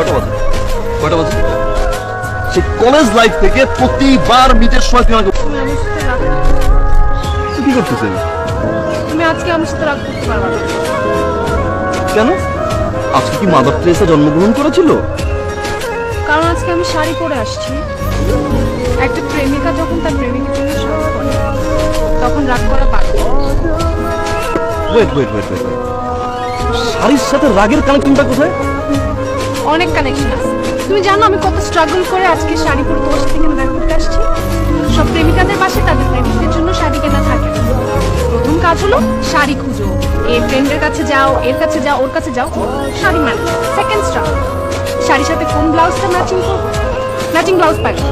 কয়টা বাজে? সেই কলেজ লাইফ থেকে প্রতিবার মিটের সময় তুই আমাকে কি করতেছিস? তুমি আজকে আমার সাথে রাগ করতে পারবা না। কেন? আজকে কি মাদার তেরেসা জন্মগ্রহণ করেছিল? কারণ আজকে আমি শাড়ি পরে আসছি। একটা প্রেমিকা যখন তার প্রেমিকের জন্য শাড়ি পরে তখন রাগ করা পারে। ওয়েট শাড়ির সাথে রাগের কানেকশনটা কোথায়? অনেক কানেকশন আছে। তুমি জানো আমি কত স্ট্রাগল করে আজকে শাড়ি পরে তোমার সাথে এখানে দেখা করতে আসছি। সব প্রেমিকাদের পাশে তাদের প্রেমিকদের জন্য শাড়ি কেনা থাকে। প্রথম কাজ হলো শাড়ি খুঁজো, এই ফ্রেন্ডের কাছে যাও, এর কাছে যাও, ওর কাছে যাও, শাড়ি মানে। সেকেন্ড স্ট্রাগল, শাড়ির সাথে কোন ব্লাউজটা ম্যাচিং করবো, ম্যাচিং ব্লাউজ পাবো।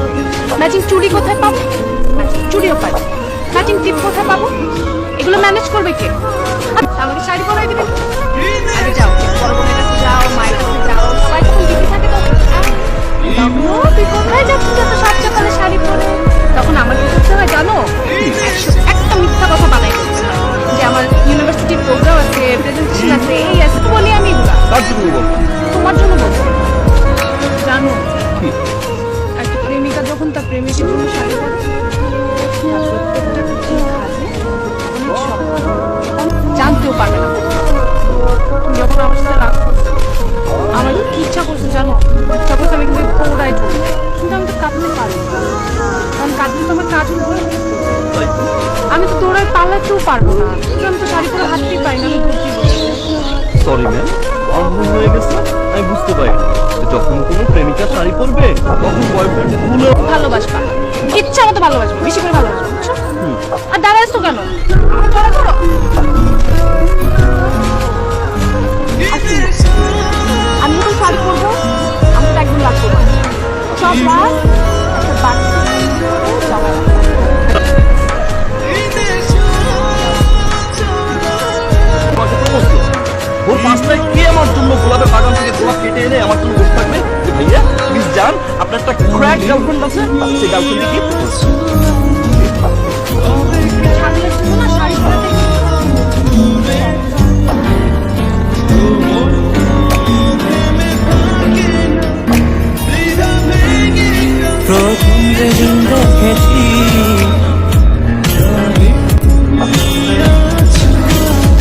ম্যাচিং চুড়ি কোথায় পাবো, ম্যাচিং চুড়িও পাবো। ম্যাচিং টিপ কোথায় পাবো, এগুলো ম্যানেজ করবে কে? আমাকে শাড়ি পরাই দিবে। আগে যাও, বড় বোনের কাছে যাও, মায়ের কাছে যাও, সবাই তখন দিদি থাকে। তুই কোথায় যাচ্ছিস এত সাত সকালে শাড়ি পরে? তখন আমার কি করতে হয় জানো? একটা মিথ্যা কথা বানাই করতে হয় যে আমার ইউনিভার্সিটির প্রোগ্রাম আছে, প্রেজেন্টেশন আছে, এই আছে, তো বলি আমি এগুলা তোমার জন্য বলছি। জানো একটা প্রেমিকা যখন তার প্রেমিকের জন্য শাড়ি পরে তার প্রত্যেকটা কাজে অনেক সফল, জানতেও পারবে না। যখন আমার সাথে রাগ করছে, আমার কি ইচ্ছা করছে জানো? ইচ্ছা করছে আমি কিন্তু দৌড়াই চলে যাই, কিন্তু আমি তো কাঁদতে পারি না, কারণ কাঁদলে তো আমার কাজ হয়ে আমি তো দৌড়াই পালাতেও পারবো না, কিন্তু আমি তো শাড়ি পরে হাঁটতেই পারি না। আমি বুঝতে সরি ম্যাম, আমার ভুল হয়ে গেছে। আমি বুঝতে পারি যখন কোনো প্রেমিকা শাড়ি পরবে তখন বয়ফ্রেন্ড ভালোবাসবা, ইচ্ছা মতো ভালোবাসবো, বেশি করে ভালোবাসবো, বুঝছো? আর দাঁড়াইছো কেন? ধরা করো। আমি যখন শাড়ি পরবো আমি তো একদম রাগ করবো সব রাগ ওর পাঁচটায় কে আমার জন্য গোলাপের বাগান থেকে গোলাপ কেটে এনে আমার জন্য বসে থাকবে? ভাইয়া প্লিজ যান, আপনার একটা ক্র্যাক গার্লফ্রেন্ড আছে, সেই গার্লফ্রেন্ডে কি শাড়ি পরে প্রথম যেদিন দেখেছি,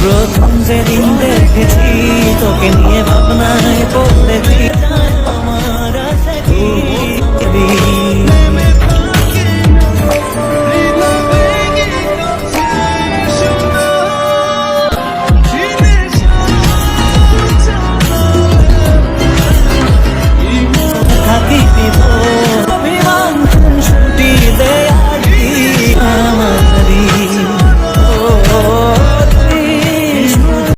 প্রথম যেদিন দেখেছি তোকে নিয়ে ভাবনায় পড়েছি।